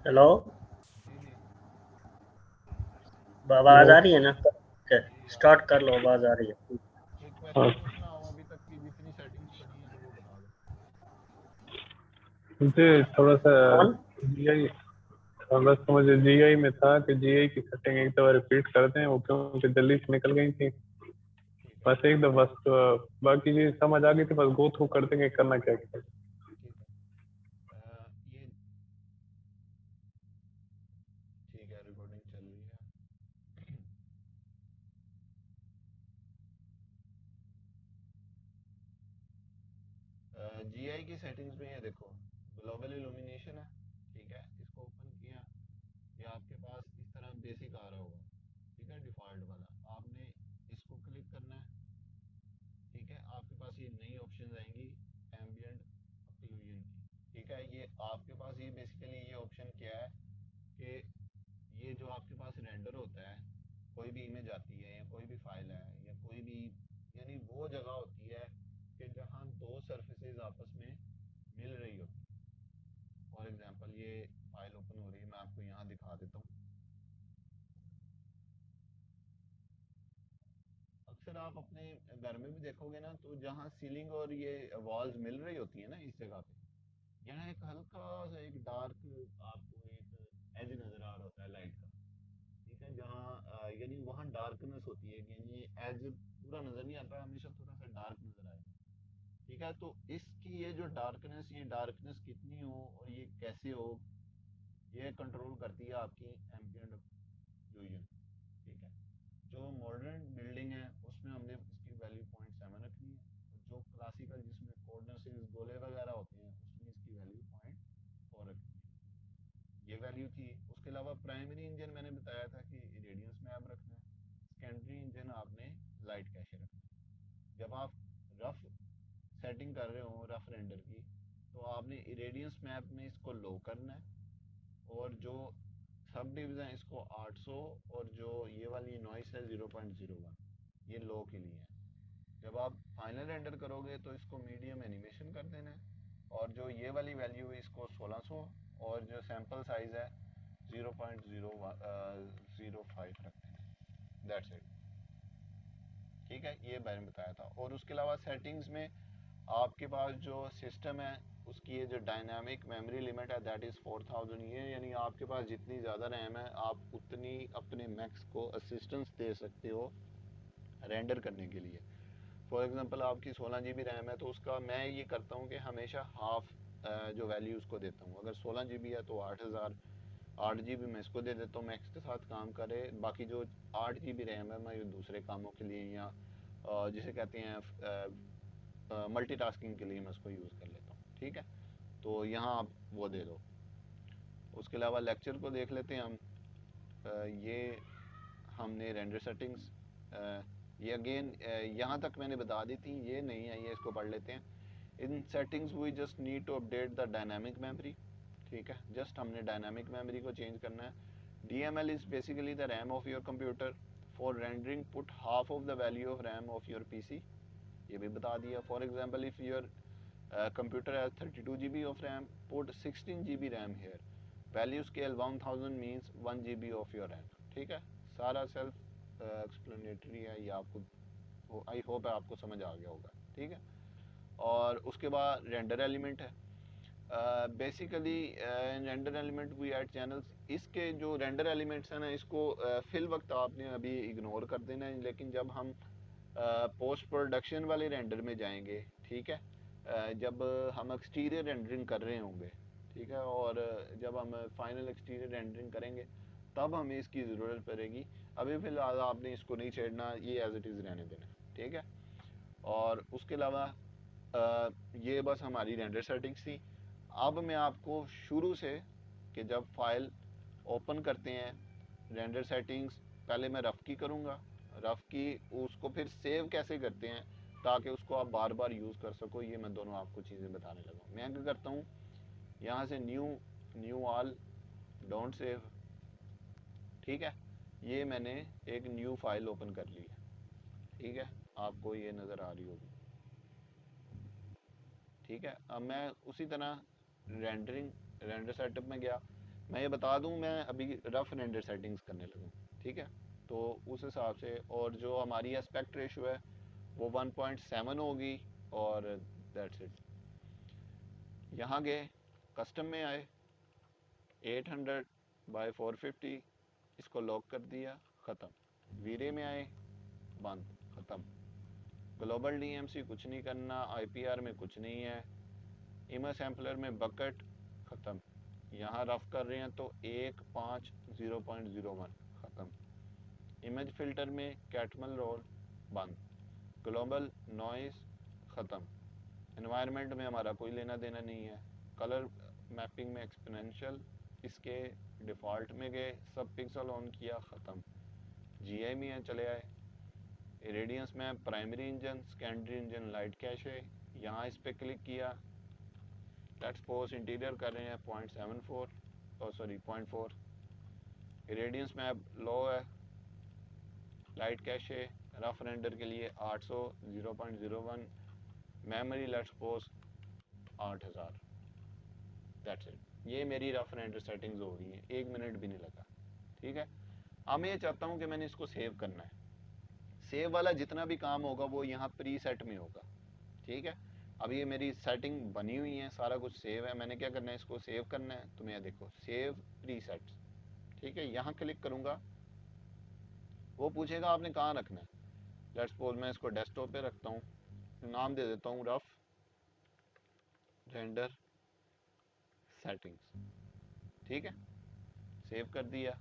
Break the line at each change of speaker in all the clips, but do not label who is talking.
Hello.
जी जी।
आवाज
hello.
आ रही है ना? ओके,
जी आ रही
स्टार्ट
है।
कर लो, आवाज आ रही है।
कोई
हाँ,
क्वेश्चन पूछना हो अभी तक की जितनी सेटिंग्स पड़ी हैं तो वो बता दो।
मुझे थोड़ा सा
कौन?
जीआई, बस मुझे जीआई में था कि जीआई की सेटिंग एक दफा रिपीट कर दें, वो क्योंकि जल्दी से निकल गई थी।
ठीक है।
बस एक दफा, बस बाकी चीज समझ आ गई थी, बस गो थ्रू कर देंगे करना क्या क्या।
ठीक है। ये ठीक है, रिकॉर्डिंग चल रही है। जीआई की सेटिंग्स में ये देखो, ग्लोबल इल्यूमिनेशन है। ठीक है, इसको ओपन किया। ये आपके पास इस तरह बेसिक आ रहा होगा। ठीक है, डिफ़ॉल्ट वाला आपने इसको क्लिक करना है। ठीक है, आपके पास ये नई ऑप्शन आएंगी एम्बिएंट ऑक्लूजन की। ठीक है, ये आपके पास ये बेसिकली ये ऑप्शन क्या है कि ये जो आपके पास रेंडर होता है, कोई भी इमेज आती है या कोई भी फाइल है या कोई भी, यानी वो जगह होती है कि जहाँ दो सर्फेसेज आपस में मिल रही होती है। फॉर एग्जांपल ये फाइल ओपन हो रही है, मैं आपको यहाँ दिखा देता हूँ। अक्सर आप अपने घर में भी देखोगे ना, तो जहाँ सीलिंग और ये वॉल्स मिल रही होती है ना, इस जगह पे यहाँ एक हल्का सा एक डार्क आपको एक एज नजर आ रहा होता है लाइट का। ठीक है, जहाँ यानी वहाँ डार्कनेस होती है, यानी ये एज पूरा नजर नहीं आता, हमेशा थोड़ा सा डार्क नजर आएगा। ठीक है, तो इसकी ये डार्कनेस कितनी हो और ये कैसे हो, ये कंट्रोल करती है आपकी एम्बिएंट ऑक्लूजन। ठीक है, जो मॉडर्न बिल्डिंग है उसमें हमने इसकी वैल्यू 0.7 रखनी है, और जो क्लासिकल जिसमें कॉर्नर से गोले वगैरह होते हैं उसमें इसकी वैल्यू 0.4 रखनी है। ये वैल्यू थी। उसके अलावा प्राइमरी इंजन मैंने बताया था कि रेडियंस में आप रखना है। सेकेंडरी इंजन आपने लाइट कैशे रखना है। जब आप रफ सेटिंग कर रहे हो रफ रेंडर की, तो आपने इरेडियंस मैप में इसको लो करना है, और जो सब डिवीज़न इसको 800, और जो ये वाली नॉइस है 0.01, ये लो के लिए है। जब आप फाइनल रेंडर करोगे तो इसको मीडियम एनिमेशन कर देना है, और जो ये वाली वैल्यू है इसको 1600, और जो सैंपल साइज़ है 0.05 रख देना है। That's it. ठीक है, ये मैंने बताया था। और उसके अलावा सेटिंग्स में आपके पास जो सिस्टम है उसकी ये जो डायनामिक मेमोरी लिमिट है दैट इज़ 4000, ये यानी आपके पास जितनी ज़्यादा रैम है आप उतनी अपने मैक्स को असिस्टेंस दे सकते हो रेंडर करने के लिए। फॉर एग्जांपल आपकी 16 GB रैम है, तो उसका मैं ये करता हूँ कि हमेशा हाफ जो वैल्यू उसको देता हूँ। अगर 16 GB है तो 8000, 8 GB मैं इसको दे देता हूँ मैक्स के साथ काम करे। बाकी जो 8 GB रैम है मैं दूसरे कामों के लिए या जिसे कहते हैं मल्टीटास्किंग के लिए मैं उसको यूज़ कर लेता हूँ। ठीक है, तो यहाँ आप वो दे दो। उसके अलावा लेक्चर को देख लेते हैं हम। ये हमने रेंडर सेटिंग्स, ये अगेन यहाँ तक मैंने बता दी थी, ये नहीं है, ये इसको पढ़ लेते हैं। In settings we just need to update the dynamic memory. ठीक है, जस्ट हमने डायनामिक मेमोरी को चेंज करना है। DML is basically the RAM of your computer. For rendering put half of the value of RAM of your PC, ये भी बता दिया। For example if your computer has 32 GB of RAM, put 16 GB RAM here. Value scale 1000 means 1 GB of your RAM। ठीक है, सारा self explanatory है ये, आपको आई होप है आपको समझ आ गया होगा। ठीक है, और उसके बाद रेंडर एलिमेंट है। Basically render element we add channels. इसके जो रेंडर एलिमेंट्स हैं ना, इसको फिल वक्त आपने अभी इग्नोर कर देना है, लेकिन जब हम पोस्ट प्रोडक्शन वाले रेंडर में जाएंगे, ठीक है, जब हम एक्सटीरियर रेंडरिंग कर रहे होंगे, ठीक है, और जब हम फाइनल एक्सटीरियर रेंडरिंग करेंगे तब हमें इसकी ज़रूरत पड़ेगी। अभी फ़िलहाल आपने इसको नहीं छेड़ना, ये एज इट इज़ रहने देना। ठीक है, और उसके अलावा ये बस हमारी रेंडर सेटिंग्स थी। अब मैं आपको शुरू से, कि जब फाइल ओपन करते हैं रेंडर सेटिंग्स, पहले मैं रफ़ की करूँगा, रफ़ की उसको फिर सेव कैसे करते हैं ताकि उसको आप बार बार यूज़ कर सको, ये मैं दोनों आपको चीज़ें बताने लगा हूँ। मैं क्या करता हूँ, यहाँ से new, knew all, don't save. ठीक है, ये मैंने एक न्यू फाइल ओपन कर ली है। ठीक है, आपको ये नज़र आ रही होगी। ठीक है, अब मैं उसी तरह रेंडरिंग, रेंडर सेटअप में गया। मैं ये बता दूं, मैं अभी रफ रेंडर सेटिंग्स करने लगूँ, ठीक है। तो उस हिसाब से, और जो हमारी एस्पेक्ट रेशियो है वो 1.7 होगी, और दैट्स इट। यहाँ गए, कस्टम में आए, 800 बाय 450, इसको लॉक कर दिया, ख़त्म। वीरे में आए, बंद, ख़त्म। ग्लोबल डीएमसी कुछ नहीं करना, आईपीआर में कुछ नहीं है, इमेज सैम्पलर में बकेट, ख़त्म। यहाँ रफ कर रहे हैं तो 1.5.0.01, ख़त्म। इमेज फिल्टर में कैटमल रोल, बंद। ग्लोबल नॉइस, ख़त्म। एनवायरनमेंट में हमारा कोई लेना देना नहीं है। कलर मैपिंग में एक्सपोनेंशियल, इसके डिफ़ॉल्ट में गए, सब पिक्सल ऑन किया, ख़त्म। जीआई में चले आए, रेडियंस में primary engine, secondary engine, light cash है, यहाँ इस पर क्लिक किया। लेट्स सपोज इंटीरियर कर रहे हैं 0.74, सॉरी 0.4। रेडियंस में लो है, लाइट कैश है, रफ रेंडर के लिए 800, 0.01। Memory let's suppose 8000। That's it. ये मेरी रफ रेंडर सेटिंग्स हो गई हैं, 1 मिनट भी नहीं लगा, ठीक है। अब मैं ये चाहता हूँ कि मैंने इसको सेव करना है। सेव वाला जितना भी काम होगा वो यहाँ प्री सेट में होगा, ठीक है। अब ये मेरी सेटिंग बनी हुई है, सारा कुछ सेव है। मैंने क्या करना है, इसको सेव करना है। तो मैं देखो सेव प्रीसेट्स, ठीक है, यहाँ क्लिक करूँगा, वो पूछेगा आपने कहाँ रखना है। लेट्स सपोज मैं इसको डेस्कटॉप पे रखता हूँ, नाम दे देता हूँ रफ रेंडर सेटिंग्स, ठीक है। सेव कर दिया।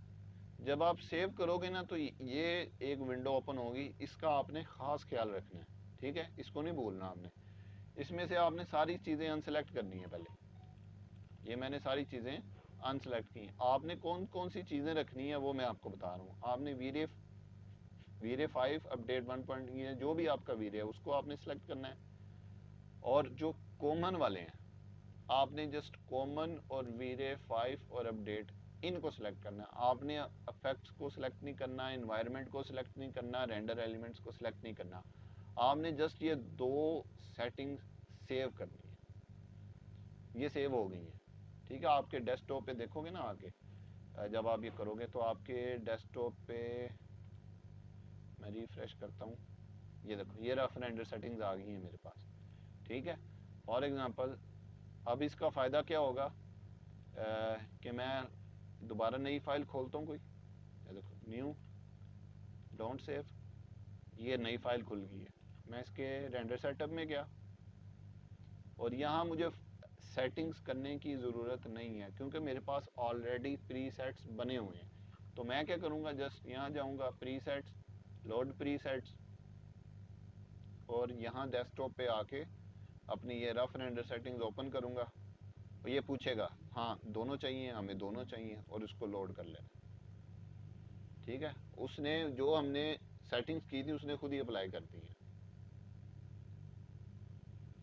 जब आप सेव करोगे ना तो ये एक विंडो ओपन होगी, इसका आपने ख़ास ख्याल रखना है, ठीक है, इसको नहीं भूलना आपने। इसमें से आपने सारी चीज़ें अनसेलेक्ट करनी है पहले। ये मैंने सारी चीज़ें अनसेलेक्ट की। आपने कौन कौन सी चीज़ें रखनी है वो मैं आपको बता रहा हूँ। आपने वीरे 5 अपडेट 1 पॉइंट, ये जो भी आपका वीरे है उसको आपने सेलेक्ट करना है। और जो कॉमन वाले हैं, आपने जस्ट कॉमन और वीरे 5 और अपडेट, इनको सेलेक्ट करना है। आपने इफेक्ट्स को सिलेक्ट नहीं करना, एनवायरनमेंट को सिलेक्ट नहीं करना, रेंडर एलिमेंट्स को सिलेक्ट नहीं करना। आपने जस्ट ये दो सेटिंग्स सेव करनी है। ये सेव हो गई है, ठीक है। आपके डेस्कटॉप पे देखोगे ना आगे, जब आप ये करोगे तो आपके डेस्कटॉप पे, मैं रिफ्रेश करता हूँ, ये देखो ये रफ रेंडर सेटिंग्स आ गई हैं मेरे पास, ठीक है। फॉर एग्जांपल अब इसका फ़ायदा क्या होगा, कि मैं दोबारा नई फाइल खोलता हूँ कोई, ये देखो न्यू, डोंट सेव, ये नई फाइल खुल गई है। मैं इसके रेंडर सेटअप में गया, और यहाँ मुझे सेटिंग्स करने की ज़रूरत नहीं है क्योंकि मेरे पास ऑलरेडी प्रीसेट्स बने हुए हैं। तो मैं क्या करूँगा, जस्ट यहाँ जाऊँगा, प्रीसेट्स, लोड प्रीसेट्स, और यहाँ डेस्कटॉप पे आके अपनी ये रफ रेंडर सेटिंग्स ओपन करूँगा। और ये पूछेगा हाँ दोनों चाहिए, हमें दोनों चाहिए, और उसको लोड कर लेना, ठीक है। उसने जो हमने सेटिंग्स की थी उसने खुद ही अप्लाई कर दी है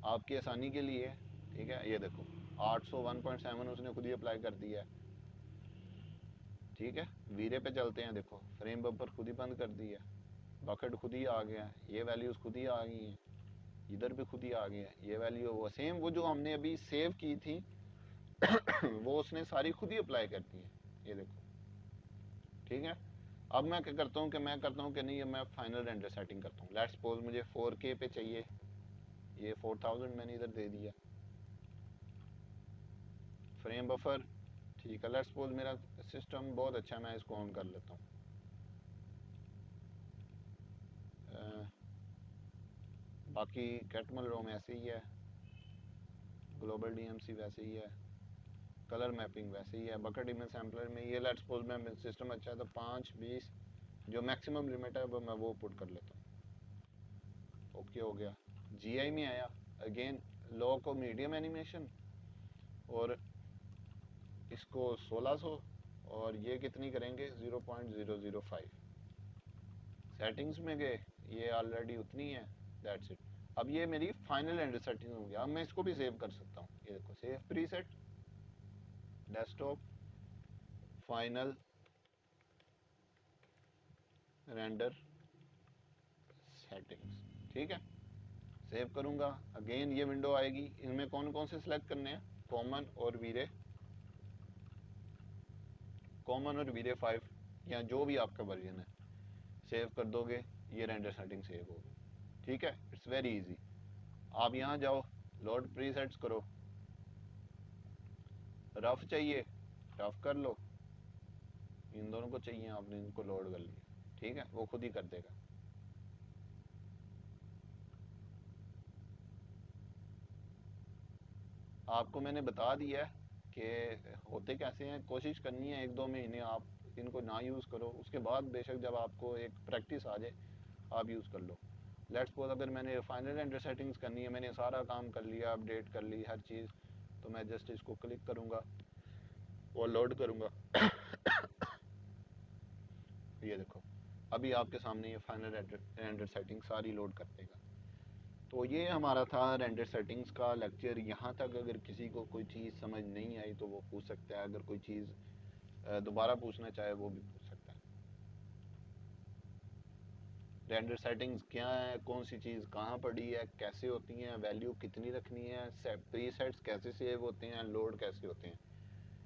आपकी आसानी के लिए, ठीक है। ये देखो 800 1.7 उसने खुद ही अप्लाई कर दिया है, ठीक है। वीरे पे चलते हैं, देखो फ्रेम बफर खुद ही बंद कर दिया, बकेट खुद ही आ गया, ये वैल्यूज खुद ही आ गई हैं, इधर भी खुद ही आ गया, ये वैल्यू वो सेम, वो जो हमने अभी सेव की थी वो उसने सारी खुद ही अप्लाई कर दी है, ये देखो, ठीक है। अब मैं क्या करता हूँ कि मैं करता हूँ कि नहीं, मैं फाइनल रेंडर सेटिंग करता हूँ। लेट्स सपोज मुझे 4K पे चाहिए, ये 4000 मैंने इधर दे दिया। फ्रेम बफर, ठीक है। लेट्स सपोज मेरा सिस्टम बहुत अच्छा है, मैं इसको ऑन कर लेता हूँ। बाकी कैटमल रोम ऐसे ही है, ग्लोबल डीएमसी वैसे ही है, कलर मैपिंग वैसे ही है, बकेट इमेज सैम्पलर में ये लेट्स सपोज मैं सिस्टम अच्छा है तो 5 20 जो मैक्सिमम लिमिट है वो मैं वो पुट कर लेता हूँ। ओके हो गया। जीआई में आया, अगेन लो को मीडियम एनिमेशन, और इसको 1600, और ये कितनी करेंगे 0.005। सेटिंग्स में गए, ये ऑलरेडी उतनी है, दैट्स इट। अब ये मेरी फाइनल रेंडर सेटिंग हो गया। अब मैं इसको भी सेव कर सकता हूँ, ये देखो save preset, desktop, final render settings, ठीक है। सेव करूंगा, अगेन ये विंडो आएगी। इनमें कौन कौन से सिलेक्ट करने हैं, कॉमन और वीरे, कॉमन और VRAY 5 या जो भी आपका वर्जन है सेव कर दोगे, ये रेंडर सेटिंग सेव होगी। ठीक है, इट्स वेरी इजी। आप यहाँ जाओ, लोड प्रीसेट्स करो, रफ चाहिए रफ कर लो, इन दोनों को चाहिए आपने इनको लोड कर लिया, ठीक है, वो खुद ही कर देगा। आपको मैंने बता दिया है कि होते कैसे हैं, कोशिश करनी है 1-2 महीने आप इनको ना यूज़ करो, उसके बाद बेशक जब आपको एक प्रैक्टिस आ जाए आप यूज़ कर लो। लेट्स सपोज अगर मैंने फाइनल रेंडर सेटिंग्स करनी है, मैंने सारा काम कर लिया, अपडेट कर ली हर चीज़, तो मैं जस्ट इसको क्लिक करूँगा और लोड करूँगा। ये देखो अभी आपके सामने ये फाइनल रेंडर सेटिंग सारी लोड कर देगा। तो ये हमारा था रेंडर सेटिंग्स का लेक्चर। यहाँ तक अगर किसी को कोई चीज़ समझ नहीं आई तो वो पूछ सकता है, अगर कोई चीज़ दोबारा पूछना चाहे वो भी पूछ सकता है। रेंडर सेटिंग्स क्या है, कौन सी चीज़ कहाँ पड़ी है, कैसे होती हैं, वैल्यू कितनी रखनी है, प्रीसेट्स कैसे सेव होते हैं, लोड कैसे होते हैं,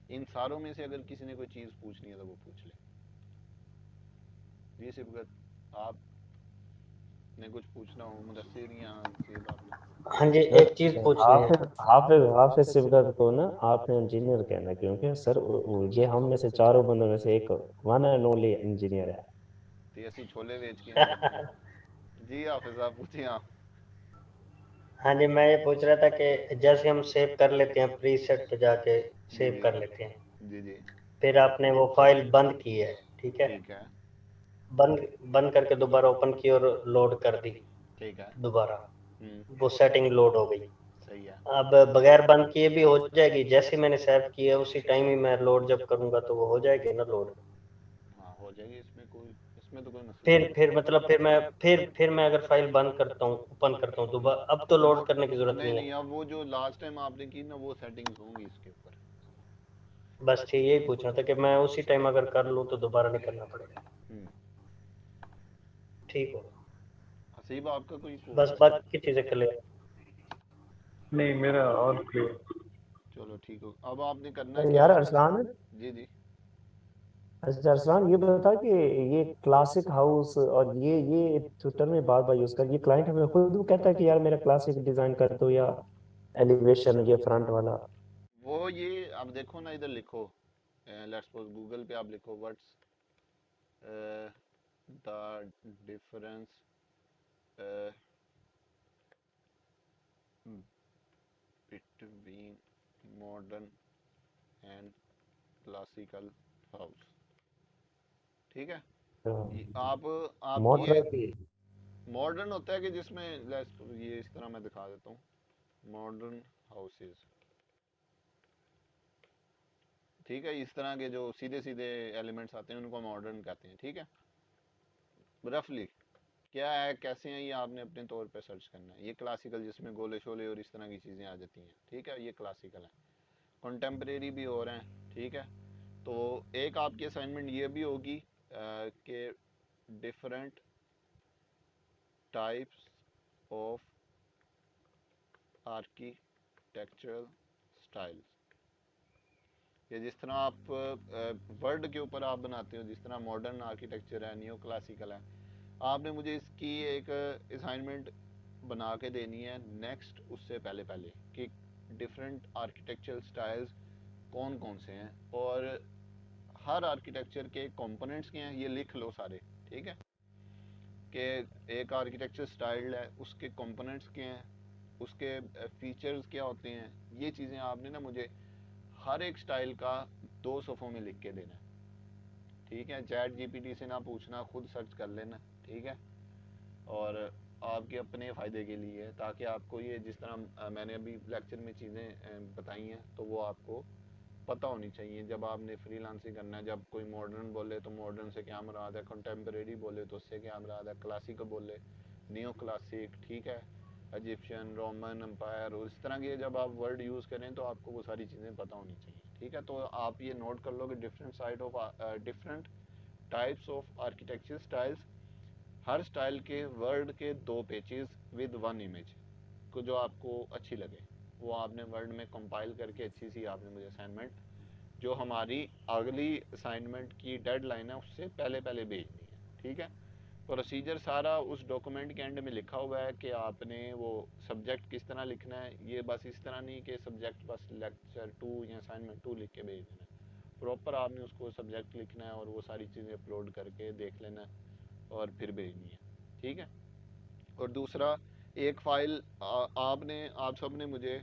इन सारों में से अगर किसी ने कोई चीज़ पूछनी है तो वो पूछ ले। जी सिबगत, आपने कुछ पूछना हो, मुदस्सिर या चीज़ आपने?
हाँ जी,
सर
एक चीज पूछनी है।
हाफिज सिबगत को ना आपने इंजीनियर कहना, क्योंकि सर ये हम में से चारों बंदों में से एक वन एंड ओनली इंजीनियर है।
तो ऐसी छोले बेच के हैं आपको। जी हाफिज आप पूछिए। आप
हाँ जी, मैं ये पूछ रहा था कि जैसे हम सेव कर लेते हैं, प्रीसेट पे जाके
जी
सेव
जी
कर लेते हैं,
जी जी
फिर आपने वो फाइल बंद की है, ठीक है,
ठीक है
बंद बंद करके दोबारा ओपन की और लोड कर दी
ठीक है।
दोबारा, वो सेटिंग लोड हो गई।
सही है।
अब बगैर बंद किए भी हो जाएगी, जैसे मैंने सेव की है उसी टाइम ही मैं लोड जब करूंगा तो वो हो जाएगी ना लोड।
हाँ हो जाएगी, इसमें तो कोई मसला नहीं
फिर
है।
मतलब फिर मैं अगर फाइल बंद करता हूँ, ओपन करता हूँ दोबारा, अब तो लोड करने की जरूरत
नहीं
नहीं
नहीं,
है।
अब वो जो लास्ट टाइम आपने की ना वो सेटिंग्स होंगी इसके ऊपर।
बस ठीक यही पूछना था कि मैं उसी टाइम अगर कर लूँ तो दोबारा नहीं करना पड़ेगा। ठीक हो,
हसीब आपका कोई
बस बाकी चीजें क्लियर।
नहीं, मेरा और क्लियर।
चलो ठीक हो। अब आपने करना क्या
यार
है?
अरसलान,
जी जी
अच्छा अरसलान ये बता कि ये क्लासिक हाउस और ये ट्विटर में बार बार यूज कर, ये क्लाइंट हमें खुद वो कहता है कि यार मेरा क्लासिक डिजाइन कर दो या एलिवेशन ये फ्रंट वाला।
वो ये आप देखो ना, इधर लिखो, लेट्स सपोज गूगल पे आप लिखो what's the difference between modern and classical house. ठीक है, आप ये
मॉडर्न की
मॉडर्न होता है कि जिसमें ये इस तरह मैं दिखा देता हूँ, मॉडर्न हाउसेस, ठीक है, इस तरह के जो सीधे सीधे एलिमेंट्स आते हैं उनको मॉडर्न कहते हैं। ठीक है, रफली क्या है कैसे हैं ये आपने अपने तौर पे सर्च करना है। ये क्लासिकल जिसमें गोले शोले और इस तरह की चीज़ें आ जाती हैं, ठीक है, ये क्लासिकल है। कंटेम्प्रेरी भी हो रहे हैं, ठीक है। तो एक आपकी असाइनमेंट ये भी होगी कि different types of architectural styles, ये जिस तरह आप वर्ड के ऊपर आप बनाते हो, जिस तरह मॉडर्न आर्किटेक्चर है, न्यू क्लासिकल है, आपने मुझे इसकी एक असाइनमेंट बना के देनी है नेक्स्ट उससे पहले पहले कि डिफरेंट आर्किटेक्चरल स्टाइल्स कौन कौन से हैं और हर आर्किटेक्चर के कंपोनेंट्स क्या हैं, ये लिख लो सारे। ठीक है, कि एक आर्किटेक्चर स्टाइल है उसके कंपोनेंट्स क्या हैं, उसके फीचर्स क्या होते हैं, ये चीज़ें आपने ना मुझे हर एक स्टाइल का 2 सफ़ों में लिख के देना है। ठीक है, चैट जीपीटी से ना पूछना, खुद सर्च कर लेना। ठीक है, और आपके अपने फ़ायदे के लिए है, ताकि आपको ये जिस तरह मैंने अभी लेक्चर में चीज़ें बताई हैं तो वो आपको पता होनी चाहिए। जब आपने फ्रीलांसिंग करना है, जब कोई मॉडर्न बोले तो मॉडर्न से क्या मुराद है, कंटेम्प्रेरी बोले तो उससे क्या मुराद है, क्लासिक बोले नियो क्लासिक, ठीक है, इजिप्शियन, रोमन एम्पायर, और इस तरह के जब आप वर्ड यूज़ करें तो आपको वो सारी चीज़ें पता होनी चाहिए। ठीक है, तो आप ये नोट कर लो कि different types of architecture styles, her style के वर्ड के 2 पेजेस विद 1 इमेज को जो आपको अच्छी लगे वो आपने वर्ड में कंपाइल करके अच्छी सी आपने मुझे असाइनमेंट जो हमारी अगली असाइनमेंट की डेडलाइन है उससे पहले पहले भेजनी है। ठीक है, प्रोसीजर सारा उस डॉक्यूमेंट के एंड में लिखा हुआ है कि आपने वो सब्जेक्ट किस तरह लिखना है। ये बस इस तरह नहीं कि सब्जेक्ट बस लेक्चर 2 या असाइनमेंट 2 लिख के भेज देना है। प्रॉपर आपने उसको सब्जेक्ट लिखना है और वो सारी चीज़ें अपलोड करके देख लेना है और फिर भेजनी है। ठीक है, और दूसरा एक फ़ाइल आप सब ने मुझे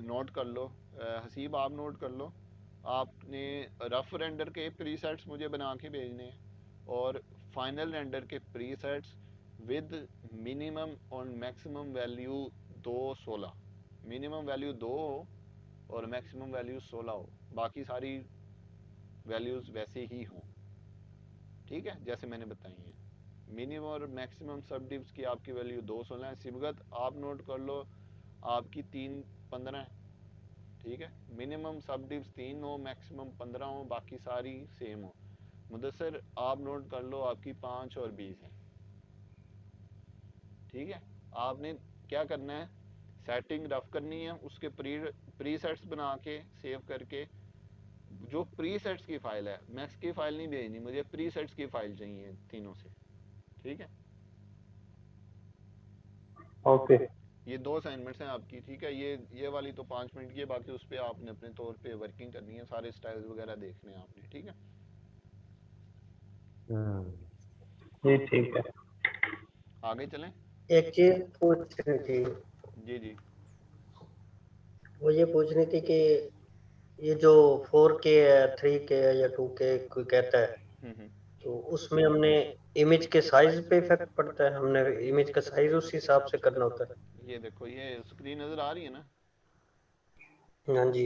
नोट कर लो, हसीब आप नोट कर लो, आपने रफ रेंडर के प्रीसेट्स मुझे बना के भेजने हैं और फाइनल रेंडर के प्रीसेट्स विद मिनिमम और मैक्सिमम वैल्यू 216, मिनिमम वैल्यू 2 हो और मैक्सिमम वैल्यू 16 हो, बाकी सारी वैल्यूज़ वैसे ही हों। ठीक है, जैसे मैंने बताई हैं। मिनिमम और मैक्सिमम सब डिव्स की आपकी वैल्यू 216 है। सिबगत आप नोट कर लो, आपकी 315 है। ठीक है, मिनिमम सब डिव्स 3 हो, मैक्सिमम 15 हो, बाकी सारी सेम हो। मुदस्सर आप नोट कर लो, आपकी 5 और 20 है। ठीक है, आपने क्या करना है, सेटिंग रफ करनी है, उसके प्रीसेट्स बना के सेव करके, जो प्रीसेट्स की फाइल है, मैक्स की फाइल नहीं भेजनी मुझे, प्रीसेट्स की फाइल चाहिए तीनों से। ठीक है,
ओके।
ये 2 असाइनमेंट्स हैं आपकी। ठीक है, ये वाली तो 5 मिनट की है, बाकी उस पर आपने अपने तौर पे वर्किंग करनी है, सारे स्टाइल्स वगैरह देखने हैं आपने। ठीक है,
जी ठीक है।
आगे चलें।
एक चीज पूछनी थी,
जी जी।
वो ये पूछनी थी कि ये जो 4K है, 3K है या 2K कोई कहता है,
हम्म।
तो उसमें हमने इमेज के साइज पे इफेक्ट पड़ता है, हमने इमेज का साइज उस हिसाब से करना होता
ये देखो, ये स्क्रीन नज़र आ रही है ना,
है। हाँ जी।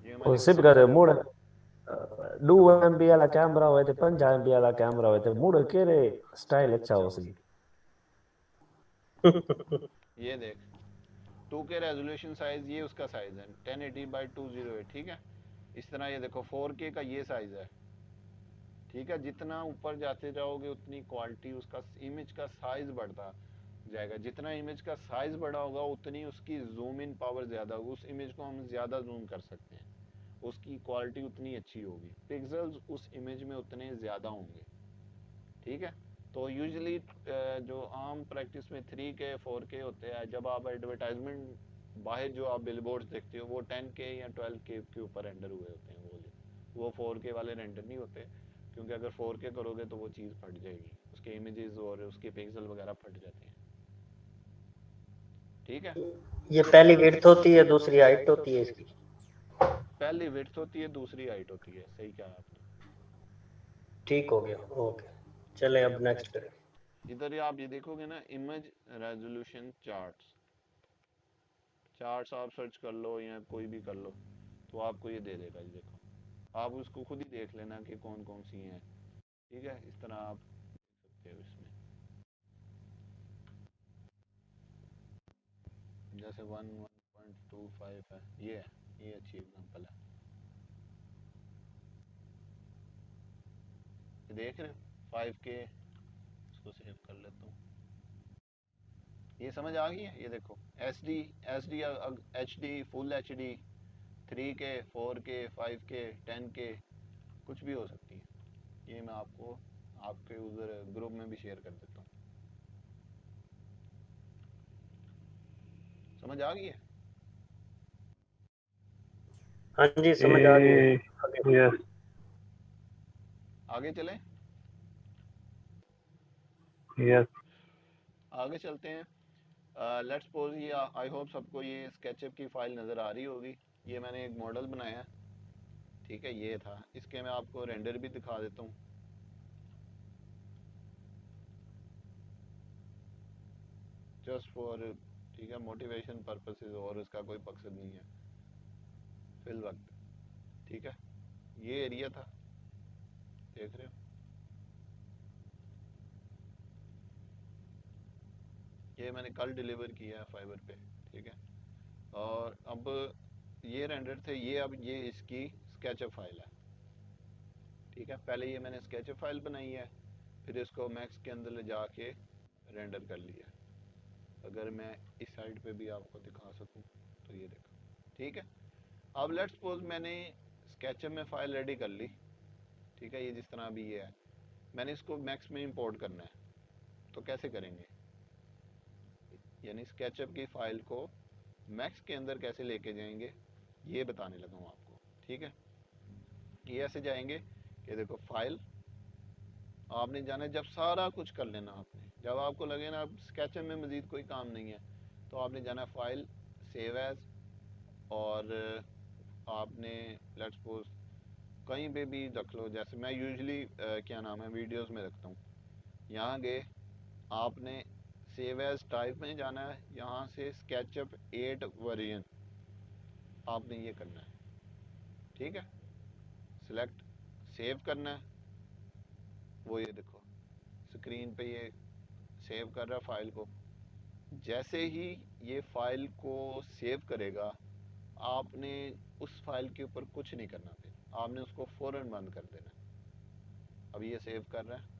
ये मैंने
सिर्फ कर मूड 2 MB वाला कैमरा होए ते 5 MB वाला कैमरा होए ते मूड केरे स्टाइल अच्छा हो सी।
ये देख 2K रेजोल्यूशन साइज, ये उसका साइज है 1080x208। ठीक है, इस तरह ये देखो 4K का ये साइज है। ठीक है, जितना ऊपर जाते जाओगे उतनी क्वालिटी उसका इमेज का साइज बढ़ता जाएगा। जितना इमेज का साइज बड़ा होगा उतनी उसकी जूम इन पावर ज़्यादा होगी, उस इमेज को हम ज़्यादा जूम कर सकते हैं, उसकी क्वालिटी उतनी अच्छी होगी, पिक्सल्स उस इमेज में उतने ज़्यादा होंगे। ठीक है, तो यूजुअली जो आम प्रैक्टिस में 3K 4K होते हैं, जब आप एडवर्टाइजमेंट बाहर जो आप बिलबोर्ड्स देखते हो वो 10K या 12K के ऊपर रेंडर हुए होते हैं, वो 4K वाले रेंडर नहीं होते, क्योंकि अगर 4K करोगे तो वो चीज़ फट जाएगी, उसके इमेजेस और उसके पिक्सल वगैरह फट जाते हैं। ठीक है,
ये पहली विड्थ होती है, दूसरी हाइट होती है इसकी।
पहली विड्थ होती है, दूसरी हाइट होती है। सही कहा आपने।
ठीक हो गया, ओके। चलें अब नेक्स्ट करें।
इधर ही आप ये देखोगे ना, इमेज रेजोल्यूशन चार्ट्स, चार्ट्स आप सर्च कर लो या कोई भी कर लो तो आपको ये दे देगा। ये देखो, आप उसको खुद ही देख लेना कि कौन कौन सी हैं। ठीक है, इस तरह आप सकते हो इसमें, जैसे 1.25 है, ये अच्छी एग्जांपल है। ये देख रहे हो 5K, इसको सेव कर लेता हूँ। ये समझ आ गई है। ये देखो H D full HD, 3K 4K 5K 10K कुछ भी हो सकती है। ये मैं आपको आपके उधर ग्रुप में भी शेयर कर देता हूँ। समझ आ गई है।
हाँ जी, समझ आ रही है।
ए, यस।
आगे चलें।
यस।
आगे चलते हैं। लेट्स सपोज ये, आई होप सबको ये स्केचअप की फाइल नज़र आ रही होगी। ये मैंने एक मॉडल बनाया है। ठीक है, ये था, इसके मैं आपको रेंडर भी दिखा देता हूँ जस्ट फॉर, ठीक है, मोटिवेशन पर्पसेस, और इसका कोई मकसद नहीं है फिल वक्त। ठीक है, ये एरिया था, देख रहे हो, ये मैंने कल डिलीवर किया है फाइबर पे। ठीक है, और अब ये रेंडर थे, ये अब ये इसकी स्केचअप फाइल है। ठीक है, पहले ये मैंने स्केचअप फाइल बनाई है, फिर इसको मैक्स के अंदर ले जाके रेंडर कर लिया। अगर मैं इस साइड पे भी आपको दिखा सकूं, तो ये देखो, ठीक है। अब लेट्स सपोज मैंने स्केचअप में फ़ाइल रेडी कर ली, ठीक है, ये जिस तरह अभी ये है, मैंने इसको मैक्स में इंपोर्ट करना है, तो कैसे करेंगे, यानी स्केचअप की फ़ाइल को मैक्स के अंदर कैसे लेके जाएंगे ये बताने लगा हूँ आपको, ठीक है। ये ऐसे जाएंगे कि देखो फाइल, आपने जाना है, जब सारा कुछ कर लेना आपने, जब आपको लगे ना अब स्केचअप में मज़ीद कोई काम नहीं है, तो आपने जाना है फाइल, सेव एज, और आपने लेट्स सपोज कहीं पे भी रख लो, जैसे मैं यूजुअली क्या नाम है वीडियोस में रखता हूँ। यहाँ गए, आपने सेव एज टाइप में जाना है, यहाँ से स्केचअप 8 वर्जन आपने ये करना है, ठीक है। सिलेक्ट, सेव करना है, वो ये देखो स्क्रीन पे ये सेव कर रहा है फाइल को। जैसे ही ये फाइल को सेव करेगा, आपने उस फाइल के ऊपर कुछ नहीं करना, फिर आपने उसको फौरन बंद कर देना। अब ये सेव कर रहा है,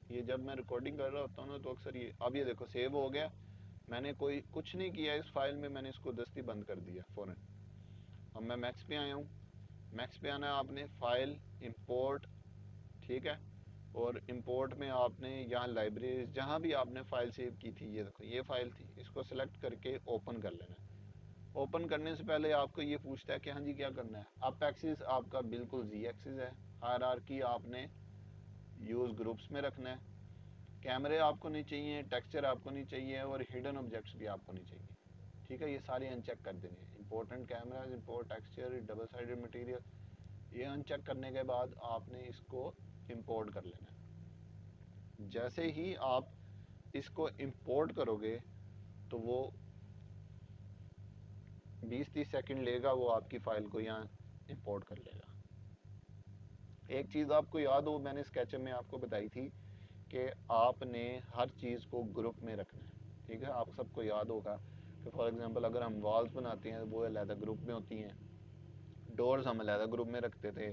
ये जब मैं रिकॉर्डिंग कर रहा होता हूँ ना तो अक्सर ये, अब ये देखो सेव हो गया, मैंने कोई कुछ नहीं किया इस फाइल में, मैंने इसको दस्ती बंद कर दिया फौरन। अब मैं मैक्स पे आया हूँ, मैक्स पे आना है आपने, फाइल, इंपोर्ट, ठीक है, और इंपोर्ट में आपने यहाँ लाइब्रेरी जहाँ भी आपने फाइल सेव की थी, ये देखो ये फाइल थी, इसको सेलेक्ट करके ओपन कर लेना है। ओपन करने से पहले आपको ये पूछता है कि हाँ जी क्या करना है। अप एक्सिस आपका बिल्कुल जी एक्सिस है, हायरार्की आपने यूज़ ग्रुप्स में रखना है, कैमरे आपको नहीं चाहिए, टेक्सचर आपको नहीं चाहिए, और हिडन ऑब्जेक्ट्स भी आपको नहीं चाहिए, ठीक है। ये सारे अनचेक कर देंगे, important cameras, import texture, double sided material, ये अनचेक करने के बाद आपने इसको इंपोर्ट कर लेना है। जैसे ही आप इसको इंपोर्ट करोगे तो वो 20-30 सेकंड लेगा, वो आपकी फाइल को यहाँ इंपोर्ट कर लेगा। एक चीज़ आपको याद हो, मैंने स्केचअप में आपको बताई थी कि आपने हर चीज़ को ग्रुप में रखना है, ठीक है। आप सबको याद होगा कि फॉर एग्जांपल अगर हम वॉल्स बनाते हैं वो अलग ग्रुप में होती हैं, डोर्स हम अलग ग्रुप में रखते थे,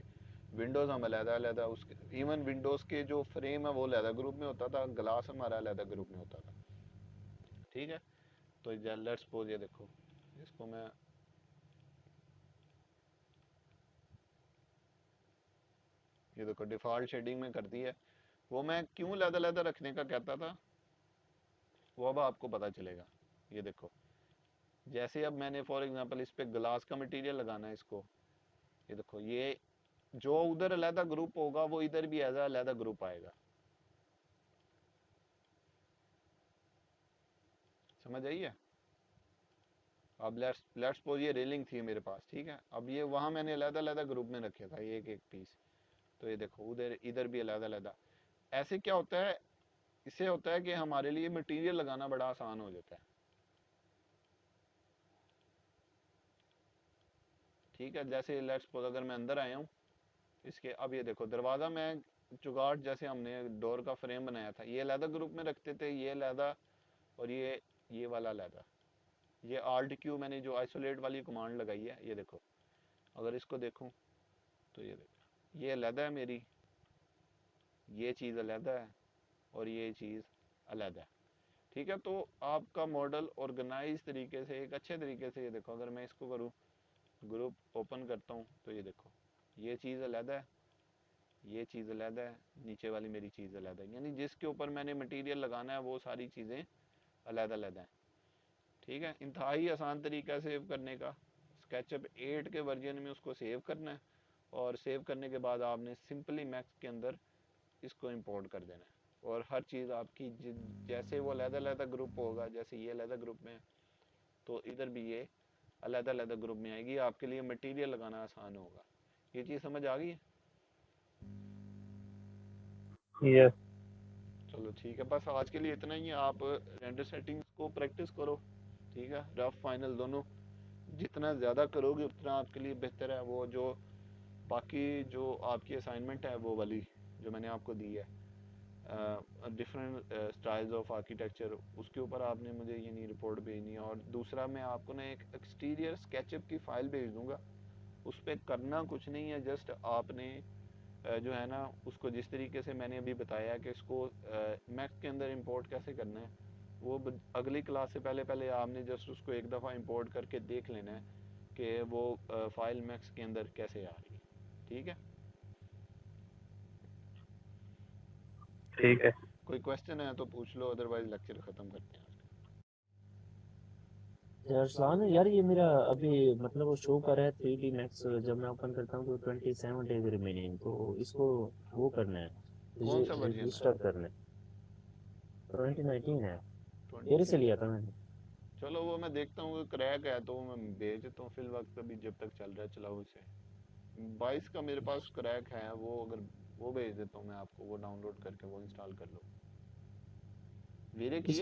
विंडोज़ हम अलग अलग, उसके इवन विंडोज़ के जो फ्रेम है वो अलग ग्रुप में होता था, ग्लास हमारा अलग ग्रुप में होता था, ठीक है। तो लेट्स सपोज ये देखो, इसको मैं ये देखो डिफ़ॉल्ट शेडिंग में कर दी है। वो मैं क्यों अलग रखने का कहता था वो अब आपको पता चलेगा। ये देखो, जैसे अब मैंने फॉर एग्जांपल इस पे ग्लास का मटेरियल लगाना है इसको, ये देखो ये जो उधर अलग ग्रुप होगा वो इधर भी एज अलग ग्रुप आएगा, समझ आई है। अब लेट्स सपोज ये रेलिंग थी मेरे पास, ठीक है, अब ये वहाँ मैंने अलग ग्रुप में रखे था एक एक पीस, तो ये देखो उधर इधर भी अलग। ऐसे क्या होता है, इससे होता है कि हमारे लिए मटेरियल लगाना बड़ा आसान हो जाता है, ठीक है। जैसे लेट्स सपोज अगर मैं अंदर आया हूँ इसके, अब ये देखो दरवाज़ा में जुगाड़, जैसे हमने डोर का फ्रेम बनाया था, ये अलग ग्रुप में रखते थे, ये अलग, और ये वाला अलग। ये आल्ट क्यू मैंने जो आइसोलेट वाली कमांड लगाई है, ये देखो अगर इसको देखूं तो ये देखो ये अलग है मेरी, ये चीज़ अलग है, और ये चीज़ अलग है, ठीक है। तो आपका मॉडल ऑर्गेनाइज तरीके से, एक अच्छे तरीके से, ये देखो अगर मैं इसको करूँ, ग्रुप ओपन करता हूँ, तो ये देखो ये चीज़ अलग है, ये चीज़ अलग है, नीचे वाली मेरी चीज़ अलग है, यानी जिसके ऊपर मैंने मटेरियल लगाना है वो सारी चीज़ें अलग हैं, ठीक है। इंतहाई आसान तरीका सेव करने का, स्केचअप 8 के वर्जन में उसको सेव करना है, और सेव करने के बाद आपने सिंपली मैक्स के अंदर इसको इंपोर्ट कर देना है, और हर चीज़ आपकी जैसे वो अलग ग्रुप होगा, जैसे ये अलग ग्रुप में, तो इधर भी ये अलग ग्रुप में आएगी, आपके लिए मटेरियल लगाना आसान होगा। ये चीज़ समझ आ गई है?
यस।
चलो ठीक है, बस आज के लिए इतना ही है। आप रेंडर सेटिंग्स को प्रैक्टिस करो, ठीक है, रफ फाइनल दोनों, जितना ज़्यादा करोगे उतना आपके लिए बेहतर है। वो जो बाकी जो आपकी असाइनमेंट है वो वाली जो मैंने आपको दी है, डिफरेंट स्टाइल्स ऑफ आर्किटेक्चर, उसके ऊपर आपने मुझे ये नहीं रिपोर्ट भेजनी है। और दूसरा मैं आपको ना एक एक्सटीरियर स्केचअप की फ़ाइल भेज दूंगा, उस पर करना कुछ नहीं है, जस्ट आपने जो है ना उसको जिस तरीके से मैंने अभी बताया कि इसको मैक्स के अंदर इंपोर्ट कैसे करना है, वो अगली क्लास से पहले आपने जस्ट उसको एक दफ़ा इंपोर्ट करके देख लेना है कि वो फाइल मैक्स के अंदर कैसे आ रही है। ठीक है,
ठीक है।
कोई क्वेश्चन है तो पूछ लो, अदरवाइज लेक्चर ख़त्म करते हैं।
अरसलान यार, ये मेरा अभी मतलब वो शो कर रहा है 3D Max, जब मैं ओपन करता हूँ तो 27 डेज रिमेनिंग, तो इसको वो करना है,
कौन सा वर्जन है?
रजिस्टर करना है। 2019 है, तेरे से
20।
लिया था मैंने।
चलो वो मैं देखता हूँ, क्रैक है तो मैं भेज देता हूँ फिल वक्त, अभी जब तक चल रहा है चलाओ उसे। 22 का मेरे पास क्रैक है, वो अगर वो भेज देता हूँ मैं आपको, वो डाउनलोड करके वो इंस्टॉल कर लो। वीरे की है?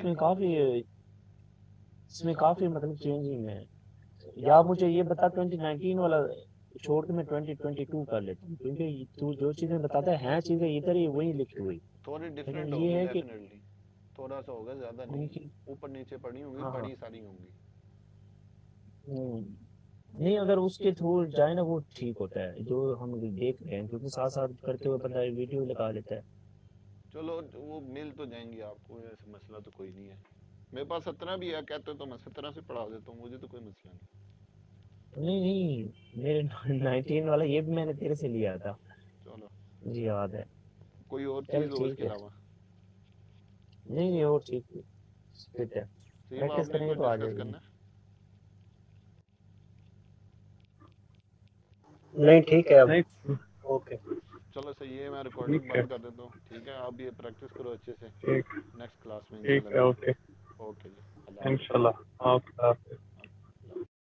इसमें काफी मतलब चेंजिंग है। या मुझे ये बता 2019 वाला छोड़ के मैं 2022 कर लेता हूँ, क्योंकि तू जो चीजें बताता है चीजें इधर ही वही लिखी हुई,
थोड़ी
लेकिन
डिफरेंट
ये
होगी
है कि
डेफिनेटली, थोड़ा सा होगा, ज़्यादा नहीं,
उनकी,
ऊपर नीचे पड़ी होंगी,
हाँ हाँ,
बड़ी सारी होंगी।
नहीं अगर उसके थ्रू जाए ना वो ठीक होता है जो हम देख रहे हैं, क्योंकि साथ साथ करते हुए बंदा वीडियो लगा लेता है।
चलो वो मिल तो जाएंगी आपको, ऐसे मसला तो कोई नहीं है। मेरे पास 17 भी है, कहते हो तो मैं 17 से पढ़ा देता हूँ, मुझे तो कोई मसला नहीं।
नहीं नहीं, मेरे 19 वाला ये भी मैंने तेरे से लिया था,
चलो,
मुझे याद है।
कोई और
चल
चीज़ हो इसके
ठीक है,
अलावा?
नहीं नहीं और ठीक है, फिट है,
सीम
प्रैक्टिस
आपने
करेंगे
कोई
तो आ
डिस्कस
जाएगी।
करना है?
नहीं ठीक है अब।
नहीं,
ओके।
चलो सही है, मैं रिकॉर्डिंग
ठीक है।
बंद कर देता हूँ। ठीक है, आप ये प्रैक्टिस करो अच्छे से,
ठीक
नेक्स्ट क्लास में
ठीक
इंशाल्लाह
है।
मिलते
ओके,
हैं। ओके जी, अल्लाह हाफ़िज़।
इंशाल्लाह। ओके।